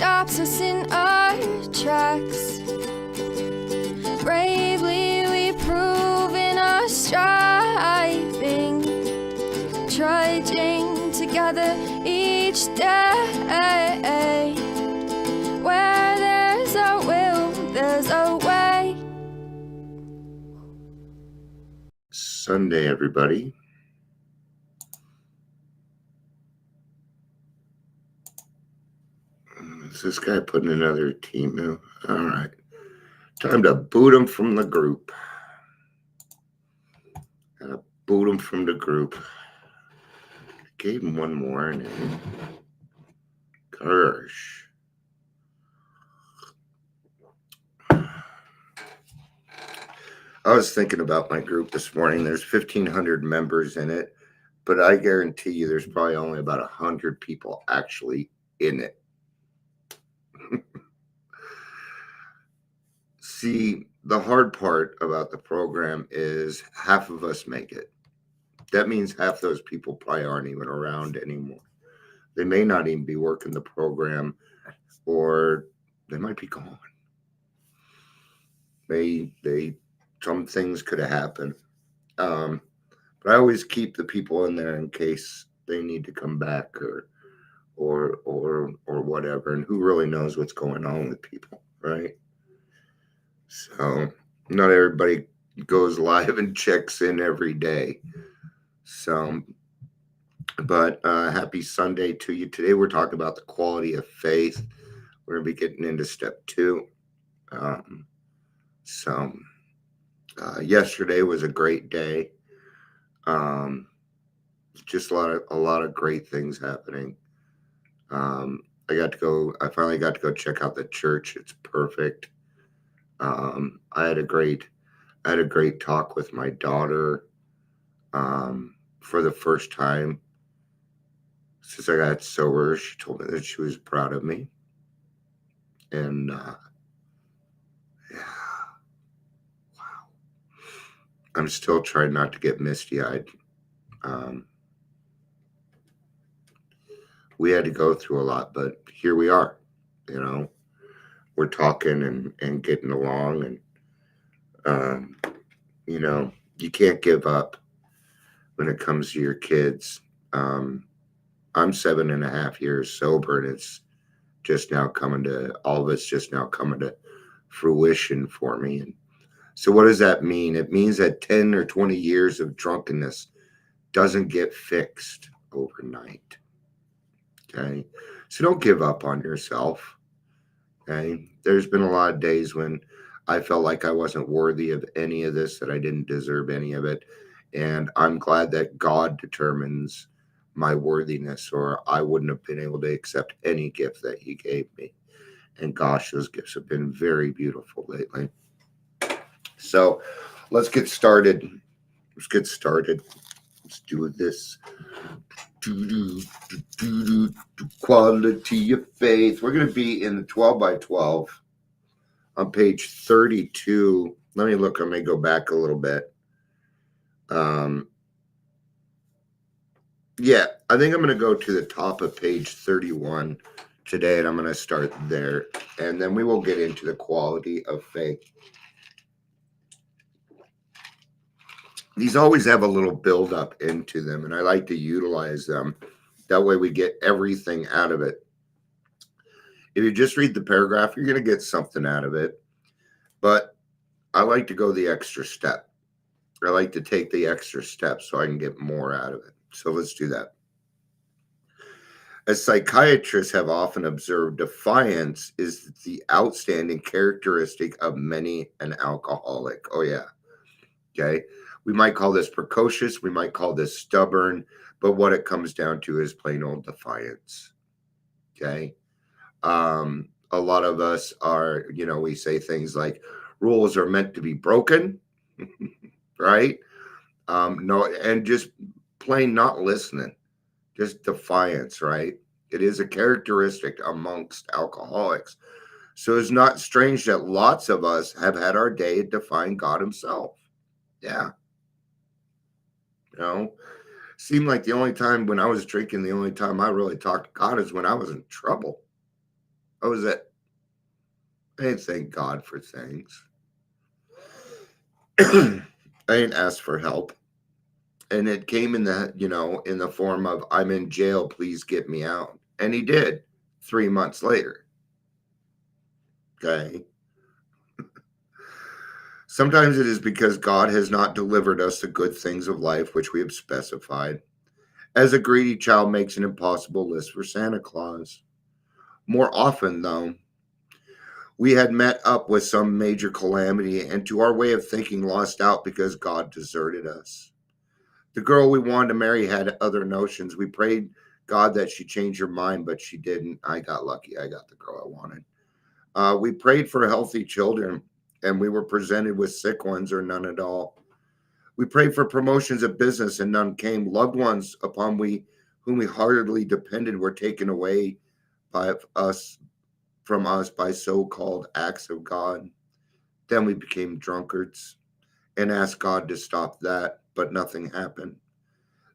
stops us in our tracks. Bravely we prove in our striving, trudging together each day. Where there's a will, there's a way. Sunday, everybody. Is this guy putting another team in? All right. Time to boot him from the group. Gotta boot him from the group. Gave him one more name. Gosh. I was thinking about my group this morning. There's 1,500 members in it, but I guarantee you there's probably only about 100 people actually in it. See, the hard part about the program is half of us make it. That means half those people probably aren't even around anymore. They may not even be working the program, or they might be gone. Some things could have happened. But I always keep the people in there in case they need to come back or whatever. And who really knows what's going on with people, right? So not everybody goes live and checks in every day. So, but happy Sunday to you. Today we're talking about the quality of faith. We're going to be getting into step 2. Yesterday was a great day. Just a lot of great things happening. I finally got to go check out the church. It's perfect. I had a great talk with my daughter for the first time since I got sober. She told me that she was proud of me. And yeah, wow. I'm still trying not to get misty-eyed. We had to go through a lot, but here we are. We're talking and getting along, and you can't give up when it comes to your kids. I'm 7.5 years sober, and it's just now coming to fruition for me. And so what does that mean? It means that 10 or 20 years of drunkenness doesn't get fixed overnight. Okay. So don't give up on yourself. Okay. There's been a lot of days when I felt like I wasn't worthy of any of this, that I didn't deserve any of it. And I'm glad that God determines my worthiness, or I wouldn't have been able to accept any gift that He gave me. And gosh, those gifts have been very beautiful lately. So let's get started. Let's do this. Quality of faith. We're going to be in the 12 by 12 on page 32. Let me look. I may go back a little bit. Yeah, I think I'm going to go to the top of page 31 today, and I'm going to start there, and then we will get into the quality of faith. These always have a little build-up into them, and I like to utilize them. That way we get everything out of it. If you just read the paragraph, you're going to get something out of it. But I like to go the extra step. I like to take the extra step so I can get more out of it. So let's do that. As psychiatrists have often observed, defiance is the outstanding characteristic of many an alcoholic. Oh, yeah. Okay. We might call this precocious. We might call this stubborn. But what it comes down to is plain old defiance. Okay. A lot of us are, we say things like rules are meant to be broken. Right. No, and just plain not listening. Just defiance, right? It is a characteristic amongst alcoholics. So it's not strange that lots of us have had our day defying God Himself. Yeah. Seemed like the only time when I was drinking, the only time I really talked to God is when I was in trouble. That was it. I didn't thank God for things. I didn't ask for help. And it came in that, in the form of, I'm in jail, please get me out. And he did 3 months later. Okay. Sometimes it is because God has not delivered us the good things of life which we have specified, as a greedy child makes an impossible list for Santa Claus. More often, though, we had met up with some major calamity and, to our way of thinking, lost out because God deserted us. The girl we wanted to marry had other notions. We prayed God that she changed her mind, but she didn't. I got lucky. I got the girl I wanted. We prayed for healthy children, and we were presented with sick ones or none at all. We prayed for promotions of business, and none came. Loved ones upon whom we heartily depended were taken away by us from us by so-called acts of God. Then we became drunkards and asked God to stop that, but nothing happened.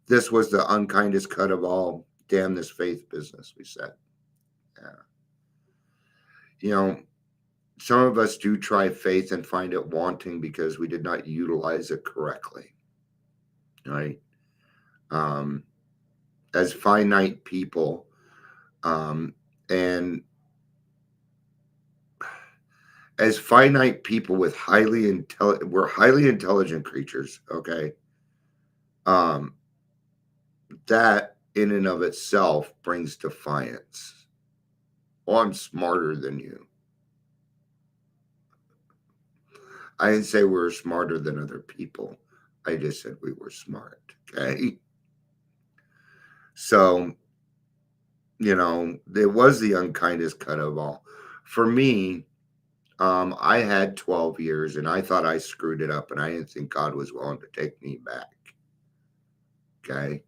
This was the unkindest cut of all. Damn this faith business, we said. Yeah. Some of us do try faith and find it wanting because we did not utilize it correctly. Right? As finite people, and as finite people with we're highly intelligent creatures. Okay. That in and of itself brings defiance. Oh, I'm smarter than you. I didn't say we were smarter than other people. I just said we were smart. Okay. So, it was the unkindest cut of all. For me, I had 12 years and I thought I screwed it up and I didn't think God was willing to take me back. Okay.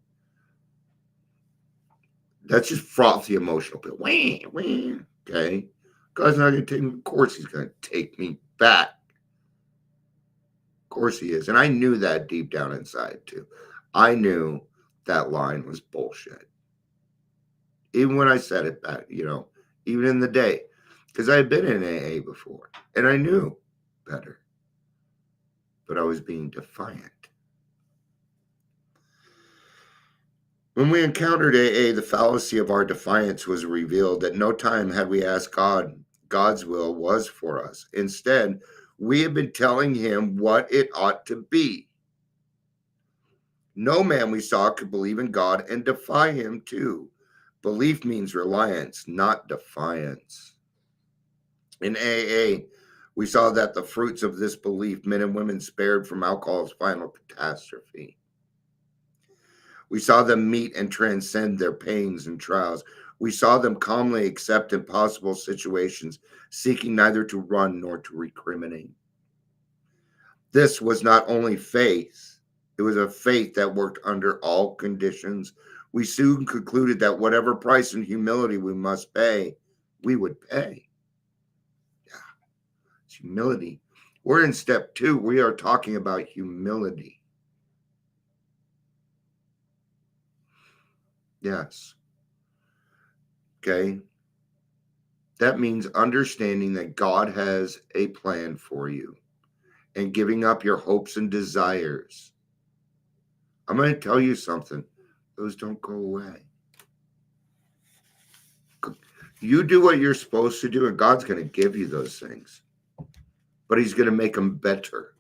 That's just frothy emotional. But okay. God's not going to take me. Of course, he's going to take me back. Of course, he is. And I knew that deep down inside, too. I knew that line was bullshit. Even when I said it back, even in the day, because I had been in AA before and I knew better, but I was being defiant. When we encountered AA, the fallacy of our defiance was revealed. At no time had we asked God. God's will was for us. Instead, we had been telling him what it ought to be. No man we saw could believe in God and defy him too. Belief means reliance, not defiance. In AA, we saw that the fruits of this belief, men and women spared from alcohol's final catastrophe. We saw them meet and transcend their pains and trials. We saw them calmly accept impossible situations, seeking neither to run nor to recriminate. This was not only faith, it was a faith that worked under all conditions. We soon concluded that whatever price in humility we must pay, we would pay. Yeah, it's humility. We're in step 2. We are talking about humility. Yes. Okay. That means understanding that God has a plan for you and giving up your hopes and desires. I'm going to tell you something. Those don't go away. You do what you're supposed to do, and God's going to give you those things. But he's going to make them better.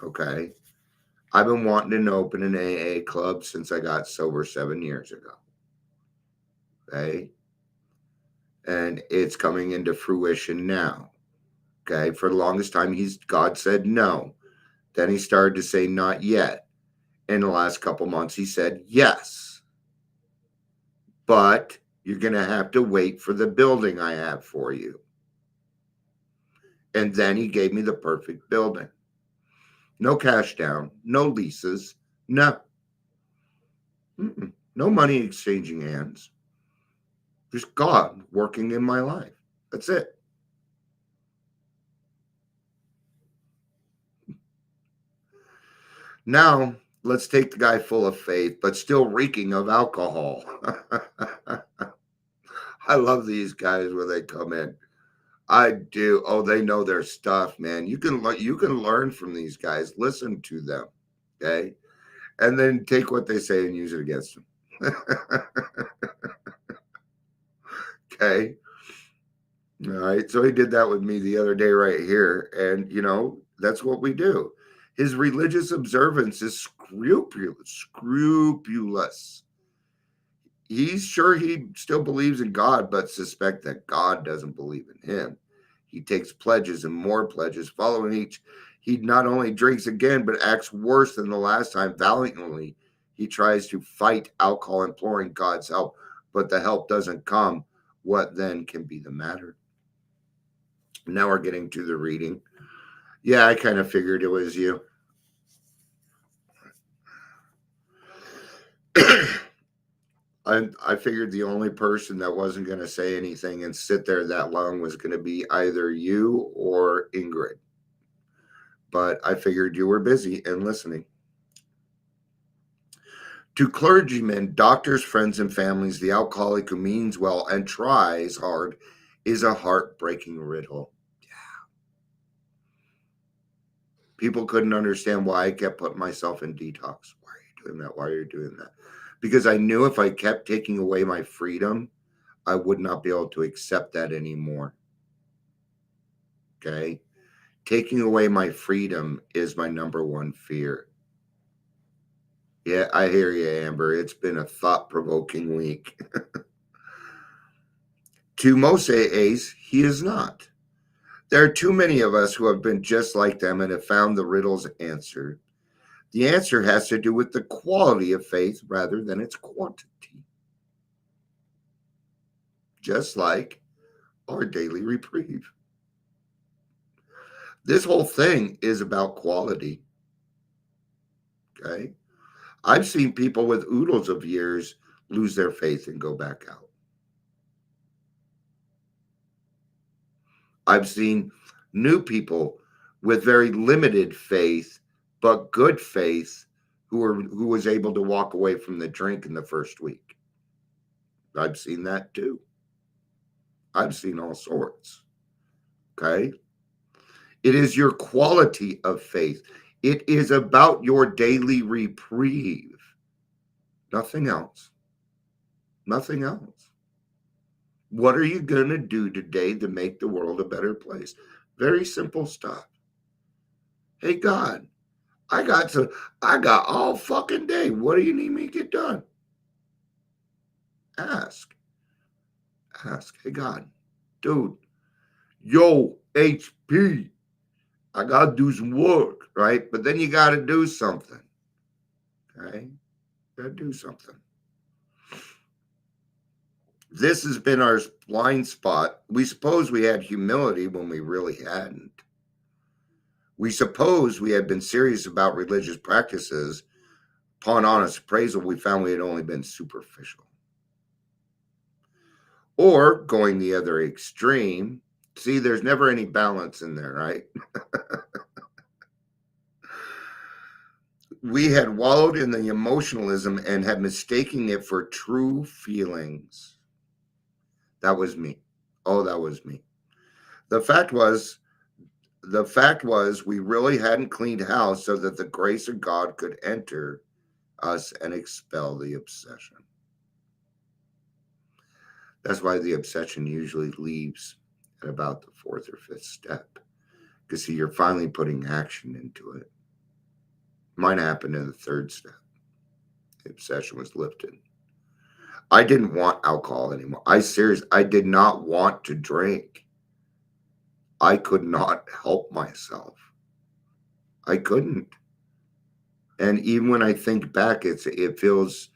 Okay? I've been wanting to open an AA club since I got sober 7 years ago. Okay? And it's coming into fruition now. Okay? For the longest time, God said no. Then he started to say not yet. In the last couple months, he said yes. But you're going to have to wait for the building I have for you. And then he gave me the perfect building. No cash down, no leases, no money exchanging hands. Just God working in my life. That's it. Now, let's take the guy full of faith, but still reeking of alcohol. I love these guys when they come in. I do. Oh, they know their stuff, man. You can learn from these guys. Listen to them, okay, and then take what they say and use it against them. Okay. All right. So he did that with me the other day right here. And, that's what we do. His religious observance is scrupulous, scrupulous. He's sure he still believes in God, but suspect that God doesn't believe in him. He takes pledges and more pledges. Following each, he not only drinks again, but acts worse than the last time. Valiantly, he tries to fight alcohol, imploring God's help, but the help doesn't come. What then can be the matter? Now we're getting to the reading. Yeah, I kind of figured it was you. I figured the only person that wasn't going to say anything and sit there that long was going to be either you or Ingrid. But I figured you were busy and listening. To clergymen, doctors, friends, and families, the alcoholic who means well and tries hard is a heartbreaking riddle. People couldn't understand why I kept putting myself in detox. Why are you doing that? Why are you doing that? Because I knew if I kept taking away my freedom, I would not be able to accept that anymore. Okay? Taking away my freedom is my number one fear. Yeah, I hear you, Amber. It's been a thought provoking week. To most AAs, he is not. There are too many of us who have been just like them and have found the riddle's answer. The answer has to do with the quality of faith rather than its quantity. Just like our daily reprieve. This whole thing is about quality. Okay? I've seen people with oodles of years lose their faith and go back out. I've seen new people with very limited faith but good faith who was able to walk away from the drink in the first week. I've seen that too. I've seen all sorts. Okay? It is your quality of faith. It is about your daily reprieve. Nothing else. Nothing else. What are you going to do today to make the world a better place? Very simple stuff. Hey, God, I got all fucking day. What do you need me to get done? Ask. Ask. Hey, God, dude, yo, HP, I got to do some work, right? But then you got to do something. Okay? Got to do something. This has been our blind spot. We suppose we had humility when we really hadn't. We suppose we had been serious about religious practices. Upon honest appraisal, we found we had only been superficial. Or going the other extreme. See, there's never any balance in there, right? We had wallowed in the emotionalism and had mistaken it for true feelings. That was me. Oh, that was me. The fact was we really hadn't cleaned house so that the grace of God could enter us and expel the obsession. That's why the obsession usually leaves at about the fourth or fifth step. Because see, you're finally putting action into it. Mine happened in the third step. The obsession was lifted. I didn't want alcohol anymore. I did not want to drink. I could not help myself. I couldn't. And even when I think back, it feels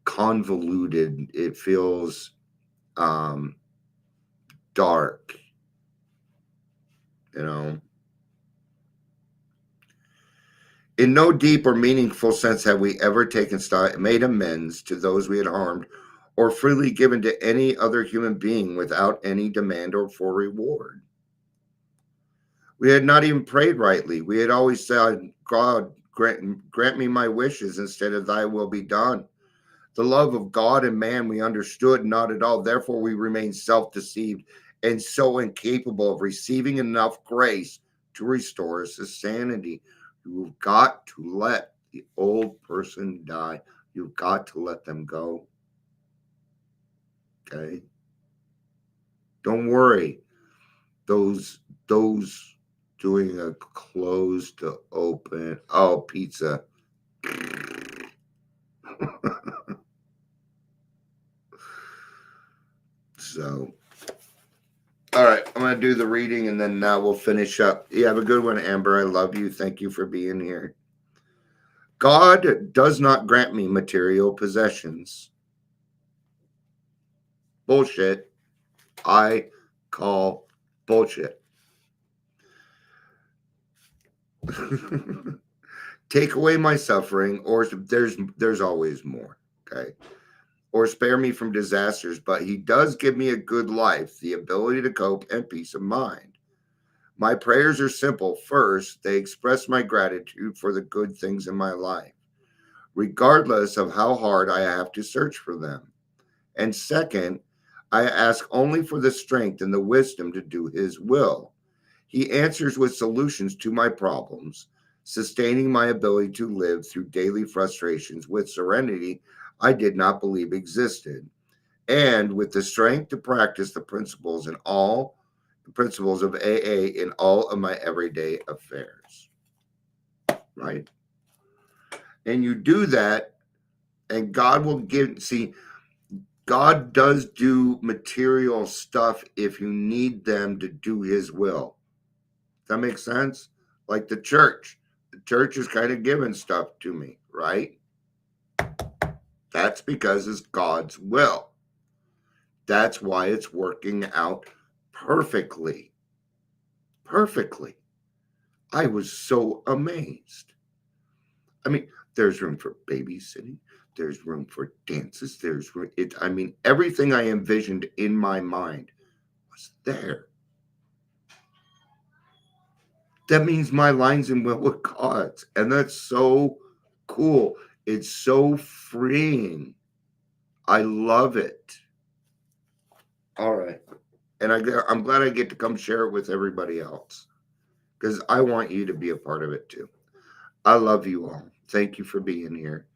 convoluted. It feels dark. You know. In no deep or meaningful sense have we ever made amends to those we had harmed, or freely given to any other human being without any demand or for reward. We had not even prayed rightly. We had always said, God, grant me my wishes instead of thy will be done. The love of God and man we understood not at all. Therefore, we remain self deceived and so incapable of receiving enough grace to restore us to sanity. You've got to let the old person die. You've got to let them go. Okay? Don't worry. Those doing a close to open. Oh, pizza. So, all right, I'm going to do the reading and then we'll finish up. You have a good one, Amber. I love you. Thank you for being here. God does not grant me material possessions. Bullshit. I call bullshit. Take away my suffering, or there's always more. Okay. Or spare me from disasters, but he does give me a good life, the ability to cope, and peace of mind. My prayers are simple. First, they express my gratitude for the good things in my life, regardless of how hard I have to search for them. And second, I ask only for the strength and the wisdom to do his will. He answers with solutions to my problems, sustaining my ability to live through daily frustrations with serenity I did not believe existed, and with the strength to practice the principles of AA in all of my everyday affairs. Right? And you do that, and God will God does do material stuff if you need them to do his will. Does that make sense? Like the church. The church is kind of giving stuff to me, right? That's because it's God's will. That's why it's working out perfectly. Perfectly. I was so amazed. I mean, there's room for babysitting. There's room for dances. There's room. Everything I envisioned in my mind was there. That means my line's in will with God's. And that's so cool. It's so freeing. I love it. All right. And I'm glad I get to come share it with everybody else because I want you to be a part of it too. I love you all. Thank you for being here.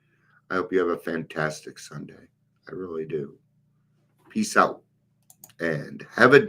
I hope you have a fantastic Sunday. I really do. Peace out and have a day.